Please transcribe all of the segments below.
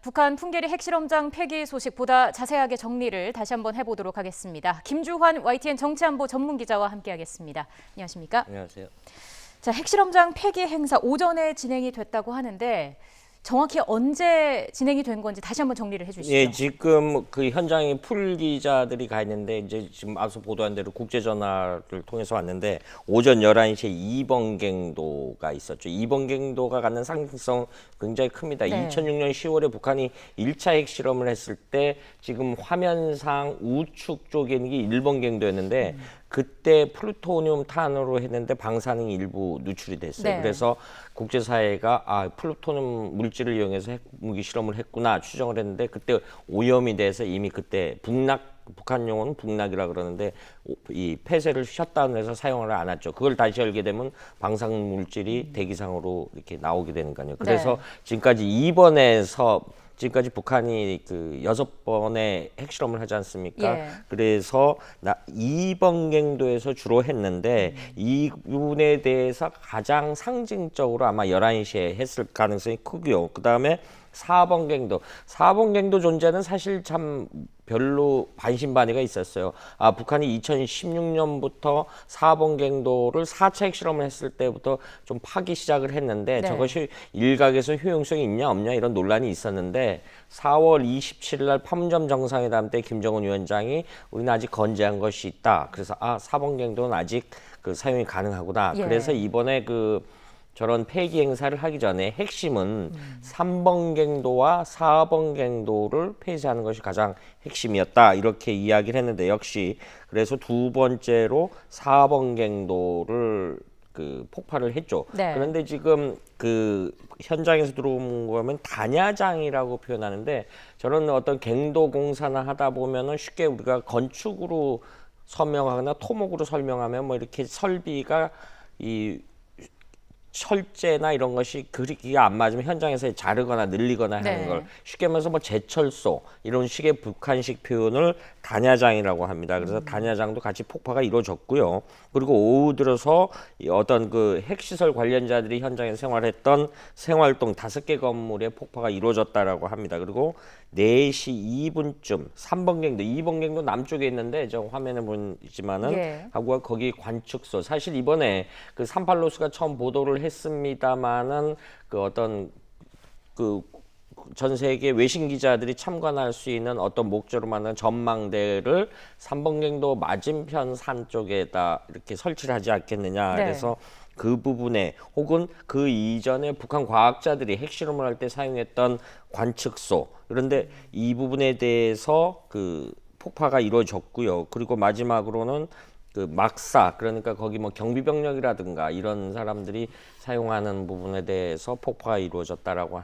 북한 풍계리 핵실험장 폐기 소식 보다 자세하게 정리를 다시 한번 해보도록 하겠습니다. 김주환 YTN 정치안보 전문기자와 함께하겠습니다. 안녕하십니까? 안녕하세요. 자, 핵실험장 폐기 행사 오전에 진행이 됐다고 하는데 정확히 언제 진행이 된 건지 다시 한번 정리를 해주시죠. 예, 지금 그 현장에 풀 기자들이 가 있는데 이제 지금 앞서 보도한 대로 국제 전화를 통해서 왔는데 오전 11시에 2번 갱도가 있었죠. 2번 갱도가 갖는 상징성 굉장히 큽니다. 네. 2006년 10월에 북한이 1차 핵실험을 했을 때 지금 화면상 우측 쪽에 있는 게 1번 갱도였는데 그때 플루토늄 탄으로 했는데 방사능이 일부 누출이 됐어요. 네. 그래서 국제사회가 플루토늄 물질을 이용해서 핵무기 실험을 했구나 추정을 했는데 그때 오염이 돼서 이미 그때 북한 용어는 북락이라 그러는데 이 폐쇄를 셧다운해서 사용을 안 했죠. 그걸 다시 열게 되면 방사능 물질이 대기상으로 이렇게 나오게 되는 거예요. 그래서 네. 지금까지 이번에서 지금까지 북한이 그 6번의 핵실험을 하지 않습니까? 예. 그래서 2번 갱도에서 주로 했는데 이 부분에 대해서 가장 상징적으로 아마 11시에 했을 가능성이 크고요. 그다음에 4번 갱도. 4번 갱도 존재는 사실 참 별로 반신반의가 있었어요. 북한이 2016년부터 4번 갱도를 4차 핵실험을 했을 때부터 좀 파기 시작을 했는데 네. 저것이 일각에서 효용성이 있냐 없냐 이런 논란이 있었는데 4월 27일 날 판문점 정상회담 때 김정은 위원장이 우리는 아직 건재한 것이 있다. 그래서 4번 갱도는 아직 그 사용이 가능하구나. 예. 그래서 이번에 저런 폐기 행사를 하기 전에 핵심은 3번 갱도와 4번 갱도를 폐쇄하는 것이 가장 핵심이었다. 이렇게 이야기를 했는데 역시 그래서 두 번째로 4번 갱도를 폭발을 했죠. 네. 그런데 지금 현장에서 들어온 거면 단야장이라고 표현하는데 저런 어떤 갱도 공사나 하다 보면은 쉽게 우리가 건축으로 설명하거나 토목으로 설명하면 뭐 이렇게 설비가 철제나 이런 것이 그리기가 안 맞으면 현장에서 자르거나 늘리거나 하는 네. 걸 쉽게 말해서 뭐 제철소 이런 식의 북한식 표현을 단야장이라고 합니다. 그래서 단야장도 같이 폭파가 이루어졌고요. 그리고 오후 들어서 어떤 핵시설 관련자들이 현장에서 생활했던 생활동 5개 건물에 폭파가 이루어졌다라고 합니다. 그리고 4시 2분쯤 3번 갱도, 2번 갱도 남쪽에 있는데 저 화면에 보이지만은 예. 하고 거기 관측소. 사실 이번에 38로스가 처음 보도를 했습니다만은 전 세계 외신 기자들이 참관할 수 있는 어떤 목적으로 만든 전망대를 3번 갱도 맞은편 산 쪽에다 이렇게 설치를 하지 않겠느냐. 네. 그래서 그 부분에 혹은 그 이전에 북한 과학자들이 핵실험을 할 때 사용했던 관측소 그런데 이 부분에 대해서 폭파가 이루어졌고요. 그리고 마지막으로는 막사 그러니까 거기 뭐 경비병력이라든가 이런 사람들이 사용하는 부분에 대해서 폭파가 이루어졌다라고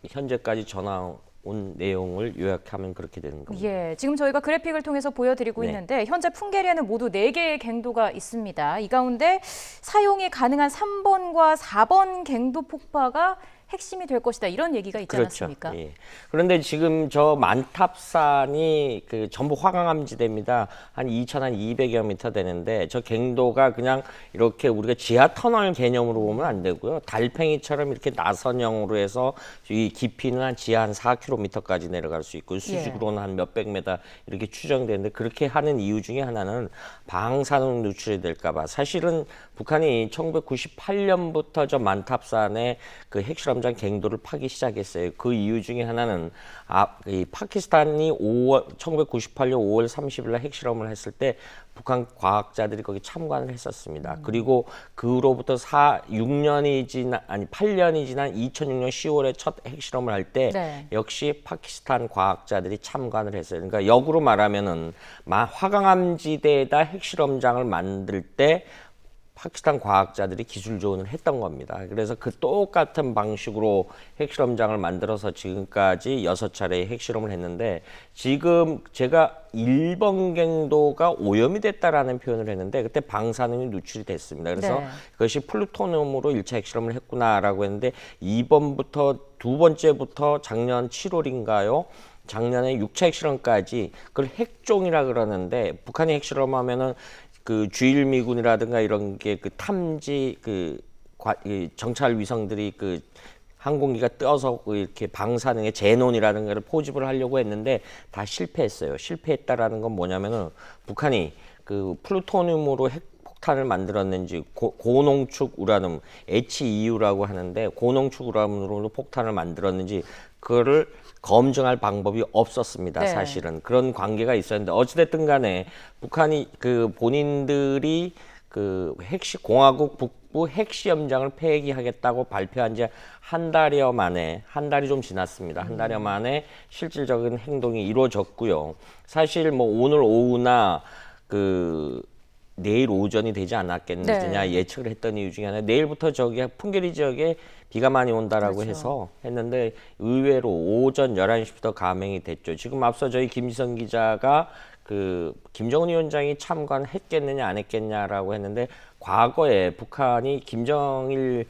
현재까지 전화 온 내용을 요약하면 그렇게 되는 겁니다. 예, 지금 저희가 그래픽을 통해서 보여드리고 네. 있는데 현재 풍계리에는 모두 4개의 갱도가 있습니다. 이 가운데 사용이 가능한 3번과 4번 갱도 폭파가 핵심이 될 것이다. 이런 얘기가 있지 않았습니까? 예. 그런데 지금 저 만탑산이 전부 화강암지대입니다. 한 2,200여 미터 되는데 저 갱도가 그냥 이렇게 우리가 지하 터널 개념으로 보면 안 되고요. 달팽이처럼 이렇게 나선형으로 해서 이 깊이는 한 지하 한 4km까지 내려갈 수 있고 수직으로는 한 몇백 미터 이렇게 추정되는데 그렇게 하는 이유 중에 하나는 방사능 누출이 될까 봐. 사실은 북한이 1998년부터 저 만탑산에 핵실험장 갱도를 파기 시작했어요. 그 이유 중에 하나는 이 파키스탄이 1998년 5월 30일 날 핵실험을 했을 때 북한 과학자들이 거기 참관을 했었습니다. 그리고 그로부터 8년이 지난 2006년 10월에 첫 핵실험을 할 때 네. 역시 파키스탄 과학자들이 참관을 했어요. 그러니까 역으로 말하면은 화강암지대에다 핵실험장을 만들 때 파키스탄 과학자들이 기술 조언을 했던 겁니다. 그래서 똑같은 방식으로 핵실험장을 만들어서 지금까지 6차례 핵실험을 했는데 지금 제가 1번 갱도가 오염이 됐다라는 표현을 했는데 그때 방사능이 누출이 됐습니다. 그래서 네. 그것이 플루토늄으로 1차 핵실험을 했구나라고 했는데 2번부터 두 번째부터 작년 7월인가요? 작년에 6차 핵실험까지 그걸 핵종이라 그러는데 북한이 핵실험하면은 주일미군이라든가 이런 게 탐지 정찰 위성들이 항공기가 떠서 이렇게 방사능의 제논이라는 것을 포집을 하려고 했는데 다 실패했어요. 실패했다라는 건 뭐냐면은 북한이 그 플루토늄으로 핵폭탄을 만들었는지 고농축 우라늄 HEU라고 하는데 고농축 우라늄으로 폭탄을 만들었는지 그거를 검증할 방법이 없었습니다. 네. 사실은 그런 관계가 있었는데 어찌됐든 간에 북한이 그 본인들이 그 공화국 북부 핵시험장을 폐기하겠다고 발표한 지 한 달여 만에, 한 달이 좀 지났습니다. 한 달여 만에 실질적인 행동이 이루어졌고요. 사실 뭐 오늘 오후나 그 내일 오전이 되지 않았겠느냐 네. 예측을 했던 이유 중에 하나, 내일부터 저기 풍계리 지역에 비가 많이 온다라고 그렇죠. 해서 했는데 의외로 오전 11시부터 감행이 됐죠. 지금 앞서 저희 김지성 기자가 그 김정은 위원장이 참관했겠느냐 안 했겠냐라고 했는데, 과거에 북한이 김정일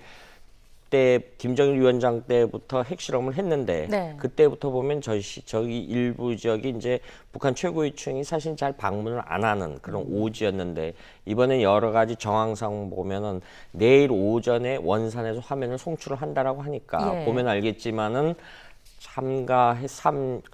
위원장 때부터 핵실험을 했는데 네. 그때부터 보면 저기 일부 지역이 이제 북한 최고위층이 사실 잘 방문을 안 하는 그런 오지였는데, 이번에 여러 가지 정황상 보면은 내일 오전에 원산에서 화면을 송출을 한다라고 하니까 예. 보면 알겠지만은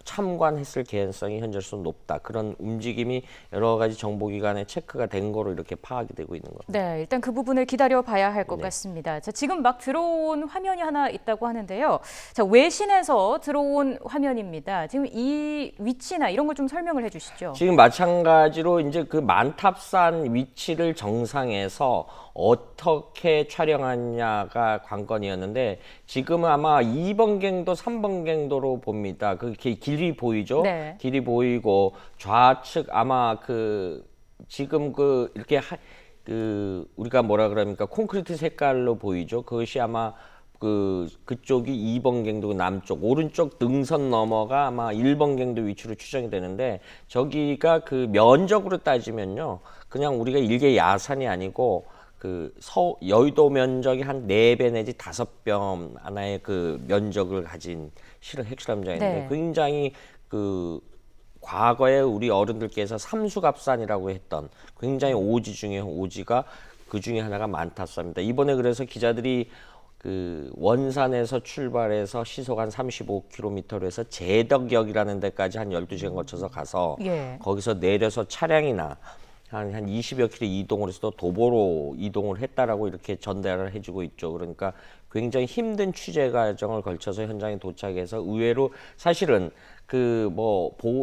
참관했을 개연성이 현재로서 높다. 그런 움직임이 여러 가지 정보기관에 체크가 된 거로 이렇게 파악이 되고 있는 겁니다. 네, 일단 그 부분을 기다려 봐야 할 것 네. 같습니다. 자, 지금 막 들어온 화면이 하나 있다고 하는데요. 자, 외신에서 들어온 화면입니다. 지금 이 위치나 이런 걸 좀 설명을 해주시죠. 지금 마찬가지로 이제 그 만탑산 위치를 정상에서 어떻게 촬영하냐가 관건이었는데, 지금은 아마 2번 갱도, 3번 갱도로 봅니다. 그 길이 보이죠? 네. 길이 보이고 좌측 아마 그 지금 그 이렇게 그 우리가 뭐라 그럽니까? 콘크리트 색깔로 보이죠? 그것이 아마 그쪽이 2번 갱도 남쪽, 오른쪽 능선 너머가 아마 1번 갱도 위치로 추정이 되는데, 저기가 그 면적으로 따지면요, 그냥 우리가 일개 야산이 아니고 그 여의도 면적이 한 4배 내지 5배 하나의 그 면적을 가진 실은 핵실험장인데, 네. 굉장히 그 과거에 우리 어른들께서 삼수갑산이라고 했던 굉장히 오지 중에 오지가 그 중에 하나가 만탑산입니다. 이번에 그래서 기자들이 그 원산에서 출발해서 시속 한 35km로 해서 제덕역이라는 데까지 한 12시간 거쳐서 가서 예. 거기서 내려서 차량이나 한 20여 킬로 이동을 해서 도보로 이동을 했다라고 이렇게 전달을 해주고 있죠. 그러니까 굉장히 힘든 취재 과정을 걸쳐서 현장에 도착해서 의외로 사실은 그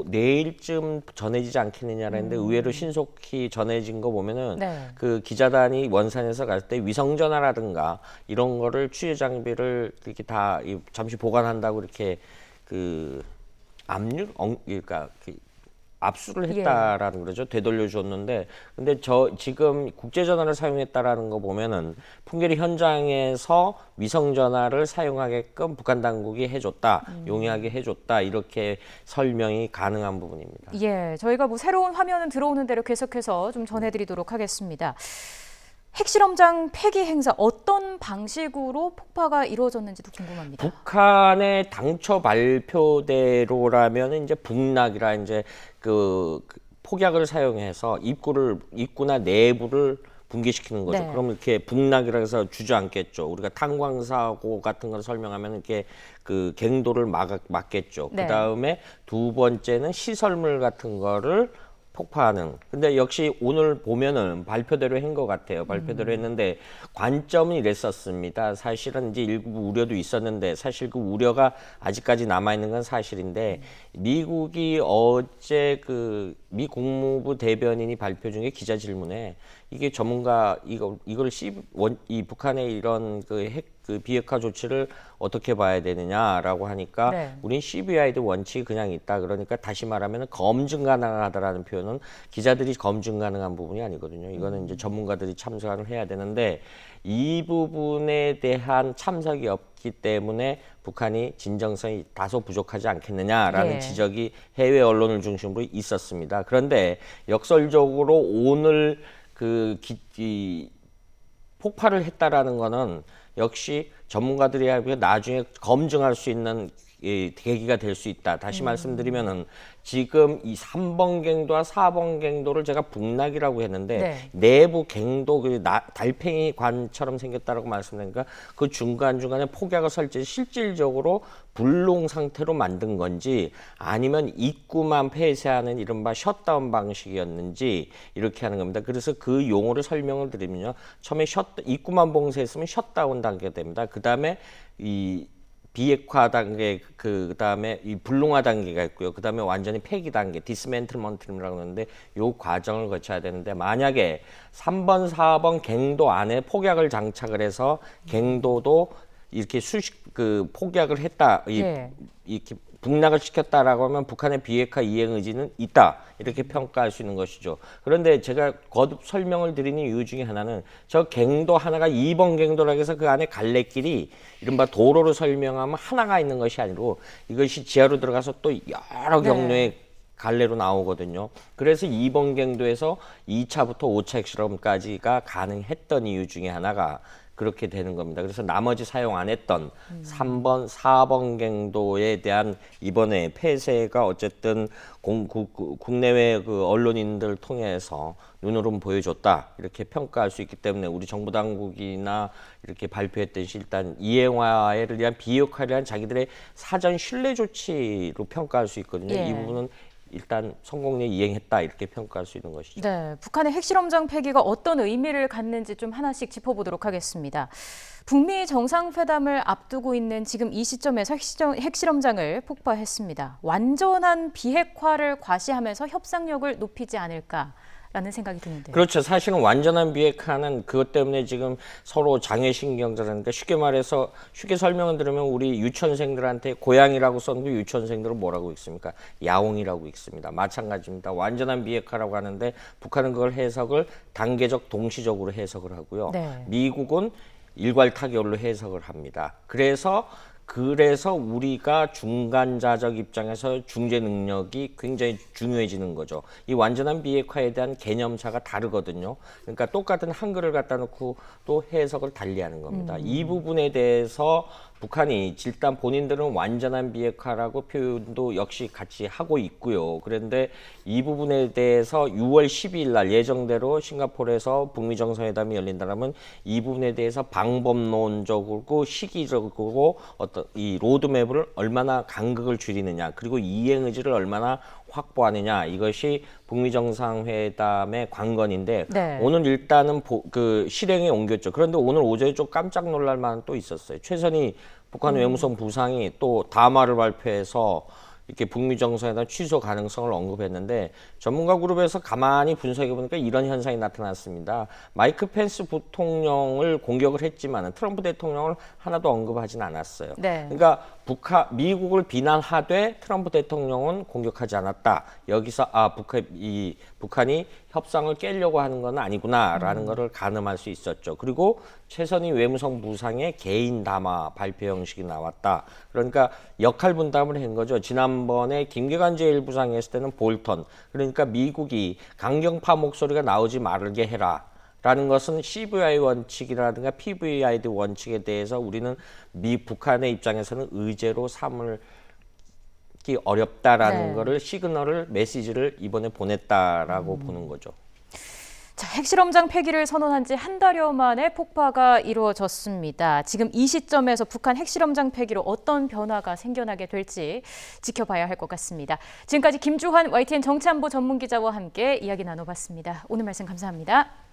내일쯤 전해지지 않겠느냐라는데 의외로 신속히 전해진 거 보면은 네. 그 기자단이 원산에서 갈 때 위성 전화라든가 이런 거를 취재 장비를 이렇게 다 잠시 보관한다고 이렇게 그 그러니까 압수를 했다라는 거죠. 되돌려 줬는데, 근데 지금 국제 전화를 사용했다라는 거 보면은 풍계리 현장에서 위성 전화를 사용하게끔 북한 당국이 해줬다, 용이하게 해줬다, 이렇게 설명이 가능한 부분입니다. 예, 저희가 뭐 새로운 화면은 들어오는 대로 계속해서 좀 전해드리도록 하겠습니다. 핵실험장 폐기 행사 어떤 방식으로 폭파가 이루어졌는지도 궁금합니다. 북한의 당초 발표대로라면 이제 북락이라 이제 그 폭약을 사용해서 입구나 내부를 붕괴시키는 거죠. 네. 그럼 이렇게 북락이라 해서 주저앉겠죠. 우리가 탄광사고 같은 걸 설명하면 이렇게 그 갱도를 막겠죠. 네. 그 다음에 두 번째는 시설물 같은 거를 폭파하는. 근데 역시 오늘 보면은 발표대로 한 것 같아요. 발표대로 했는데 관점은 이랬었습니다. 사실은 이제 일부 우려도 있었는데, 사실 그 우려가 아직까지 남아있는 건 사실인데, 미국이 어제 그 미 국무부 대변인이 발표 중에 기자 질문에 이게 전문가 이걸 이 북한의 이런 그 비핵화 조치를 어떻게 봐야 되느냐라고 하니까 네. 우린 CBI도 원칙이 그냥 있다. 그러니까 다시 말하면 검증 가능하다라는 표현은 기자들이 검증 가능한 부분이 아니거든요. 이거는 이제 전문가들이 참석을 해야 되는데, 이 부분에 대한 참석이 없기 때문에 북한이 진정성이 다소 부족하지 않겠느냐라는 예. 지적이 해외 언론을 중심으로 있었습니다. 그런데 역설적으로 오늘 이 폭발을 했다라는 거는 역시 전문가들이 나중에 검증할 수 있는 계기가 될 수 있다. 다시 말씀드리면은 지금 이 3번 갱도와 4번 갱도를 제가 북락이라고 했는데 네. 내부 갱도 달팽이 관처럼 생겼다라고 말씀드리니까 그 중간중간에 폭약을 설치 실질적으로 불농 상태로 만든 건지 아니면 입구만 폐쇄하는 이른바 셧다운 방식이었는지 이렇게 하는 겁니다. 그래서 그 용어를 설명을 드리면요. 처음에 입구만 봉쇄했으면 셧다운 단계가 됩니다. 그 다음에 이 비핵화 단계, 그 다음에 이 불능화 단계가 있고요. 그 다음에 완전히 폐기 단계, 디스맨틀먼트라고 하는데 요 과정을 거쳐야 되는데 만약에 3번, 4번 갱도 안에 폭약을 장착을 해서 갱도도 이렇게 폭약을 했다, 네. 이렇게 북락을 시켰다라고 하면 북한의 비핵화 이행 의지는 있다 이렇게 평가할 수 있는 것이죠. 그런데 제가 거듭 설명을 드리는 이유 중에 하나는 저 갱도 하나가 2번 갱도라고 해서 그 안에 갈래길이 이른바 도로로 설명하면 하나가 있는 것이 아니고 이것이 지하로 들어가서 또 여러 경로의 갈래로 나오거든요. 그래서 2번 갱도에서 2차부터 5차 핵실험까지가 가능했던 이유 중에 하나가 그렇게 되는 겁니다. 그래서 나머지 사용 안 했던 3번, 4번 갱도에 대한 이번에 폐쇄가 어쨌든 국내외 그 언론인들 통해서 눈으로 보여줬다 이렇게 평가할 수 있기 때문에 우리 정부 당국이나 이렇게 발표했듯이 일단 이행화를 위한 비핵화를 위한 자기들의 사전 신뢰 조치로 평가할 수 있거든요. 예. 이 부분은 일단 성공리에 이행했다 이렇게 평가할 수 있는 것이죠. 네, 북한의 핵실험장 폐기가 어떤 의미를 갖는지 좀 하나씩 짚어보도록 하겠습니다. 북미 정상회담을 앞두고 있는 지금 이 시점에서 핵실험장을 폭파했습니다. 완전한 비핵화를 과시하면서 협상력을 높이지 않을까라는 생각이 드는데요. 그렇죠. 사실은 완전한 비핵화는 그것 때문에 지금 서로 장애신경자라니까 쉽게 설명을 드리면 우리 유치원생들한테 고양이라고 썼는데 유치원생들은 뭐라고 읽습니까? 야옹이라고 읽습니다. 마찬가지입니다. 완전한 비핵화라고 하는데 북한은 그걸 해석을 단계적 동시적으로 해석을 하고요. 네. 미국은 일괄 타결로 해석을 합니다. 그래서 우리가 중간자적 입장에서 중재 능력이 굉장히 중요해지는 거죠. 이 완전한 비핵화에 대한 개념차가 다르거든요. 그러니까 똑같은 한글을 갖다 놓고 또 해석을 달리하는 겁니다. 이 부분에 대해서 북한이 일단 본인들은 완전한 비핵화라고 표현도 역시 같이 하고 있고요. 그런데 이 부분에 대해서 6월 12일 날 예정대로 싱가포르에서 북미 정상회담이 열린다면 이 부분에 대해서 방법론적이고 시기적이고 어떤 이 로드맵을 얼마나 간극을 줄이느냐 그리고 이행 의지를 얼마나 확보하느냐 이것이 북미 정상회담의 관건인데 네. 오늘 일단은 실행에 옮겼죠. 그런데 오늘 오전에 좀 깜짝 놀랄 만한 또 있었어요. 최선희 북한 외무성 부상이 또 담화를 발표해서 이렇게 북미 정상회담 취소 가능성을 언급했는데 전문가 그룹에서 가만히 분석해 보니까 이런 현상이 나타났습니다. 마이크 펜스 부통령을 공격을 했지만 트럼프 대통령을 하나도 언급하진 않았어요. 네. 그러니까 미국을 비난하되 트럼프 대통령은 공격하지 않았다. 여기서 북한이 협상을 깨려고 하는 건 아니구나라는 것을 가늠할 수 있었죠. 그리고 최선희 외무성 부상의 개인 담화 발표 형식이 나왔다. 그러니까 역할 분담을 한 거죠. 지난번에 김계관 제1부상이 했을 때는 볼턴. 그러니까 미국이 강경파 목소리가 나오지 말게 해라. 라는 것은 CVI 원칙이라든가 PVID 원칙에 대해서 우리는 북한의 입장에서는 의제로 삼기 어렵다라는 거를 메시지를 이번에 보냈다라고 보는 거죠. 자, 핵실험장 폐기를 선언한 지 한 달여 만에 폭파가 이루어졌습니다. 지금 이 시점에서 북한 핵실험장 폐기로 어떤 변화가 생겨나게 될지 지켜봐야 할 것 같습니다. 지금까지 김주환 YTN 정치안보 전문기자와 함께 이야기 나눠봤습니다. 오늘 말씀 감사합니다.